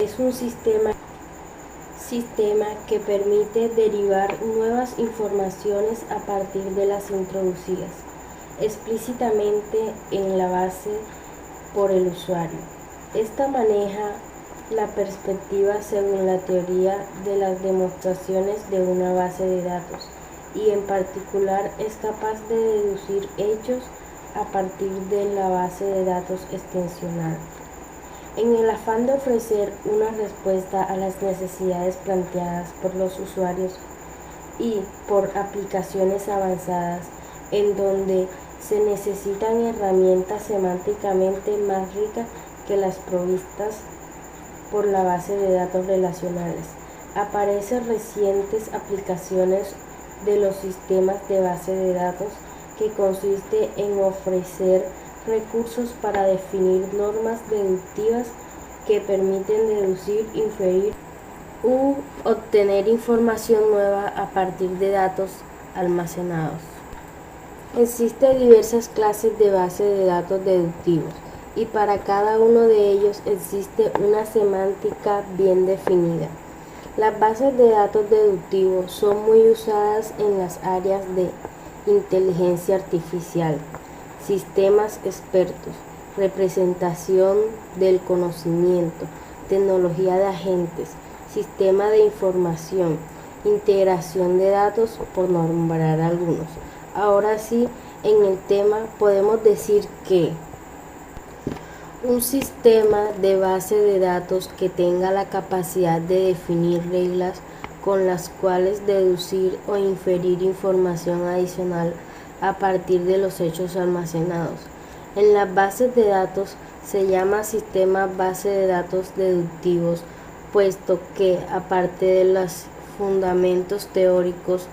es un sistema que permite derivar nuevas informaciones a partir de las introducidas explícitamente en la base por el usuario. Esta maneja la perspectiva según la teoría de las demostraciones de una base de datos y en particular es capaz de deducir hechos a partir de la base de datos extensional. En el afán de ofrecer una respuesta a las necesidades planteadas por los usuarios y por aplicaciones avanzadas en donde se necesitan herramientas semánticamente más ricas que las provistas por la base de datos relacionales, aparecen recientes aplicaciones de los sistemas de base de datos que consiste en ofrecer recursos para definir normas deductivas que permiten deducir, inferir u obtener información nueva a partir de datos almacenados. Existen diversas clases de bases de datos deductivos y para cada uno de ellos existe una semántica bien definida. Las bases de datos deductivos son muy usadas en las áreas de inteligencia artificial, sistemas expertos, representación del conocimiento, tecnología de agentes, sistema de información, integración de datos, por nombrar algunos. Ahora sí, en el tema podemos decir que un sistema de base de datos que tenga la capacidad de definir reglas con las cuales deducir o inferir información adicional a partir de los hechos almacenados en las bases de datos se llama sistema base de datos deductivos, puesto que, aparte de los fundamentos teóricos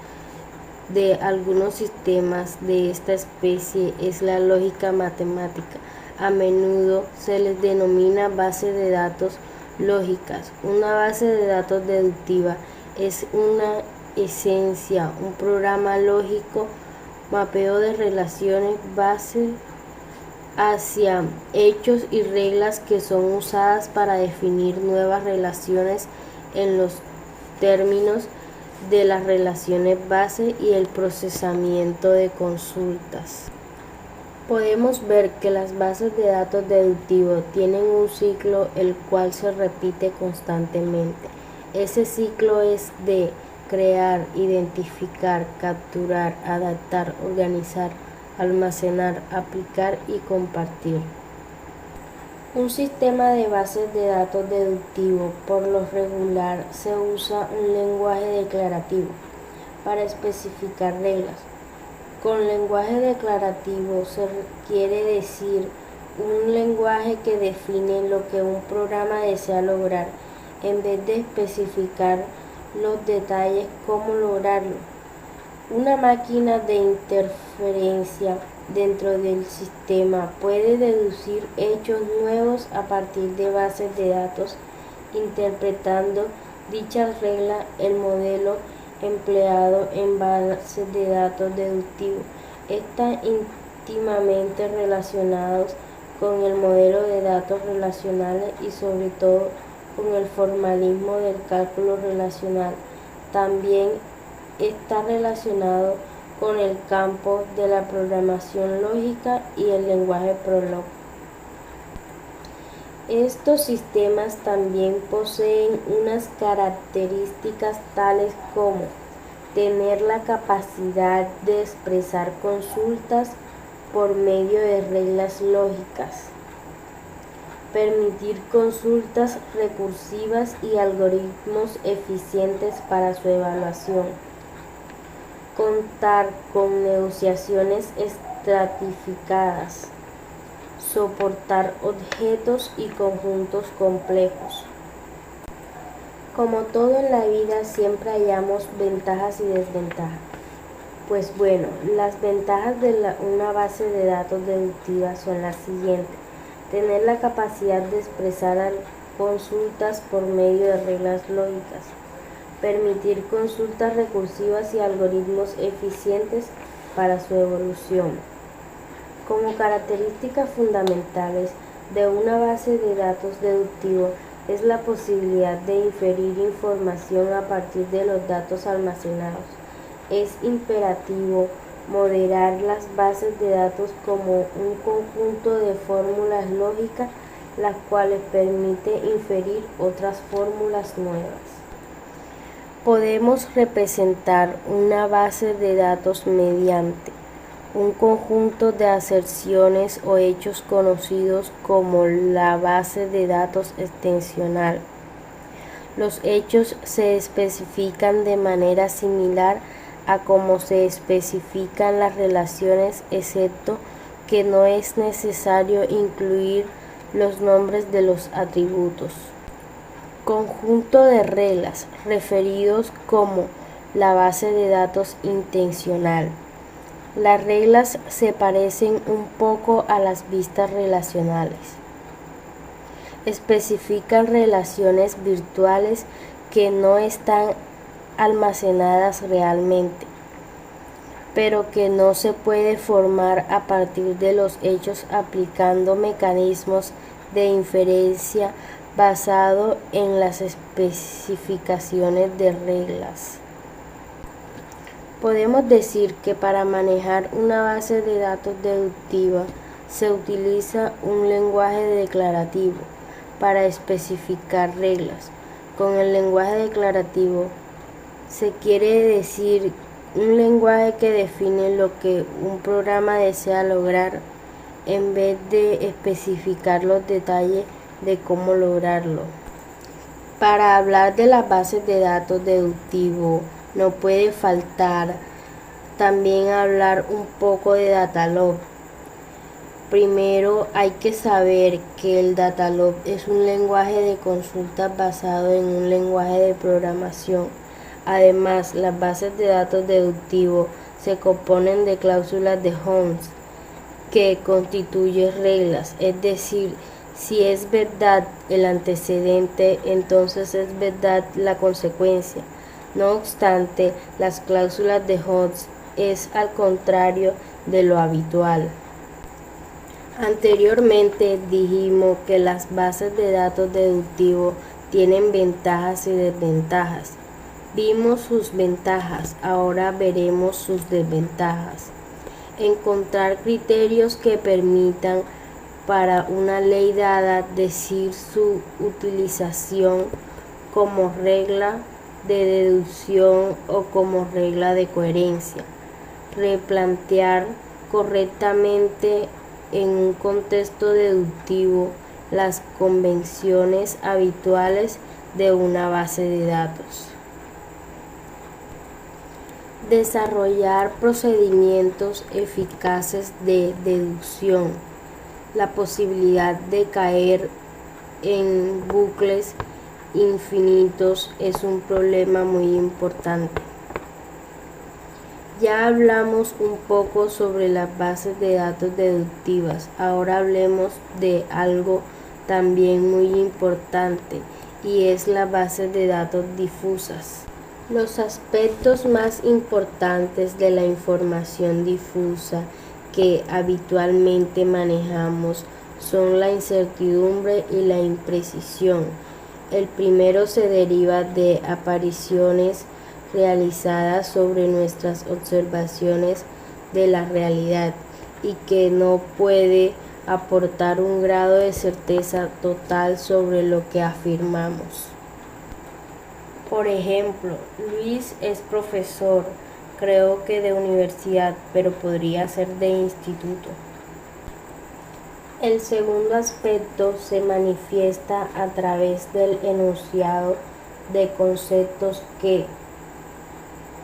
de algunos sistemas de esta especie es la lógica matemática. A menudo se les denomina base de datos lógicas. Una base de datos deductiva es una esencia, un programa lógico, mapeo de relaciones base hacia hechos y reglas que son usadas para definir nuevas relaciones en los términos de las relaciones base y el procesamiento de consultas. Podemos ver que las bases de datos deductivos tienen un ciclo el cual se repite constantemente. Ese ciclo es de crear, identificar, capturar, adaptar, organizar, almacenar, aplicar y compartir. Un sistema de bases de datos deductivo por lo regular se usa un lenguaje declarativo para especificar reglas. Con lenguaje declarativo se quiere decir un lenguaje que define lo que un programa desea lograr en vez de especificar los detalles cómo lograrlo. Una máquina de interferencia dentro del sistema puede deducir hechos nuevos a partir de bases de datos, interpretando dichas reglas. El modelo empleado en bases de datos deductivos están íntimamente relacionados con el modelo de datos relacionales y sobre todo con el formalismo del cálculo relacional. También está relacionado con el campo de la programación lógica y el lenguaje Prolog. Estos sistemas también poseen unas características tales como tener la capacidad de expresar consultas por medio de reglas lógicas, permitir consultas recursivas y algoritmos eficientes para su evaluación, contar con negociaciones estratificadas, soportar objetos y conjuntos complejos. Como todo en la vida siempre hallamos ventajas y desventajas. Pues bueno, las ventajas de una base de datos deductiva son las siguientes: tener la capacidad de expresar consultas por medio de reglas lógicas, permitir consultas recursivas y algoritmos eficientes para su evolución. Como características fundamentales de una base de datos deductivo es la posibilidad de inferir información a partir de los datos almacenados. Es imperativo moderar las bases de datos como un conjunto de fórmulas lógicas, las cuales permite inferir otras fórmulas nuevas. Podemos representar una base de datos mediante un conjunto de aserciones o hechos conocidos como la base de datos extensional. Los hechos se especifican de manera similar a cómo se especifican las relaciones, excepto que no es necesario incluir los nombres de los atributos. Conjunto de reglas, referidos como la base de datos intencional. Las reglas se parecen un poco a las vistas relacionales. Especifican relaciones virtuales que no están almacenadas realmente, pero que no se puede formar a partir de los hechos aplicando mecanismos de inferencia basado en las especificaciones de reglas. Podemos decir que para manejar una base de datos deductiva se utiliza un lenguaje declarativo para especificar reglas. Con el lenguaje declarativo se quiere decir un lenguaje que define lo que un programa desea lograr en vez de especificar los detalles de cómo lograrlo. Para hablar de las bases de datos deductivo, no puede faltar también hablar un poco de Datalog. Primero hay que saber que el Datalog es un lenguaje de consultas basado en un lenguaje de programación. Además, las bases de datos deductivo se componen de cláusulas de Holmes, que constituyen reglas, es decir, si es verdad el antecedente, entonces es verdad la consecuencia. No obstante, las cláusulas de Holmes es al contrario de lo habitual. Anteriormente dijimos que las bases de datos deductivos tienen ventajas y desventajas. Vimos sus ventajas, ahora veremos sus desventajas. Encontrar criterios que permitan para una ley dada decir su utilización como regla de deducción o como regla de coherencia. Replantear correctamente en un contexto deductivo las convenciones habituales de una base de datos. Desarrollar procedimientos eficaces de deducción. La posibilidad de caer en bucles infinitos es un problema muy importante. Ya hablamos un poco sobre las bases de datos deductivas. Ahora hablemos de algo también muy importante, y es la base de datos difusas. Los aspectos más importantes de la información difusa que habitualmente manejamos son la incertidumbre y la imprecisión. El primero se deriva de apariciones realizadas sobre nuestras observaciones de la realidad y que no puede aportar un grado de certeza total sobre lo que afirmamos. Por ejemplo, Luis es profesor, creo que de universidad, pero podría ser de instituto. El segundo aspecto se manifiesta a través del enunciado de conceptos que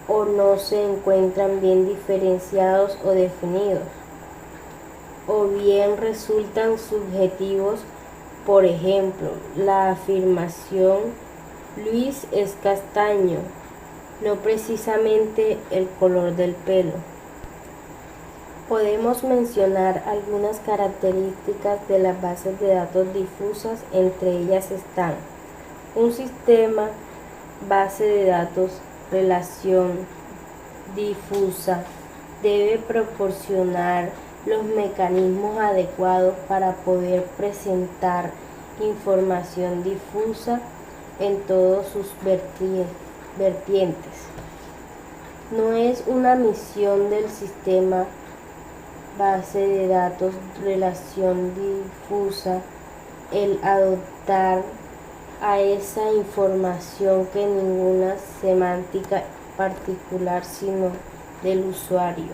o no se encuentran bien diferenciados o definidos, o bien resultan subjetivos. Por ejemplo, la afirmación Luis es castaño, no precisamente el color del pelo. Podemos mencionar algunas características de las bases de datos difusas. Entre ellas están un sistema, base de datos, relación difusa, debe proporcionar los mecanismos adecuados para poder presentar información difusa en todas sus vertientes. No es una misión del sistema base de datos relación difusa el adoptar a esa información que ninguna semántica particular sino del usuario.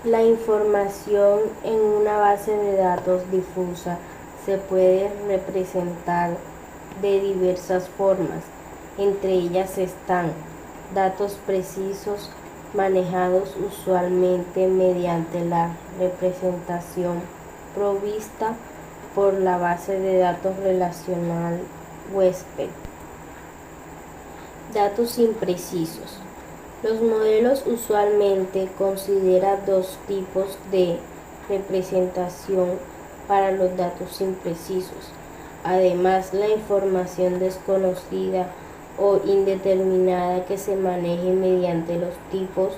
La información en una base de datos difusa se puede representar de diversas formas. Entre ellas están datos precisos manejados usualmente mediante la representación provista por la base de datos relacional huésped. Datos imprecisos. Los modelos usualmente consideran dos tipos de representación para los datos imprecisos. Además, la información desconocida o indeterminada que se maneje mediante los tipos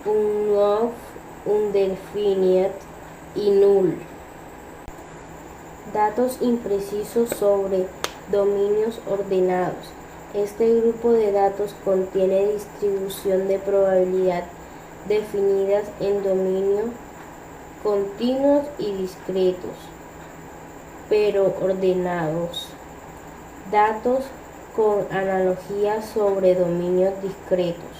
unknown, undefined y null. Datos imprecisos sobre dominios ordenados. Este grupo de datos contiene distribución de probabilidad definidas en dominios continuos y discretos, pero ordenados. Datos con analogía sobre dominios discretos.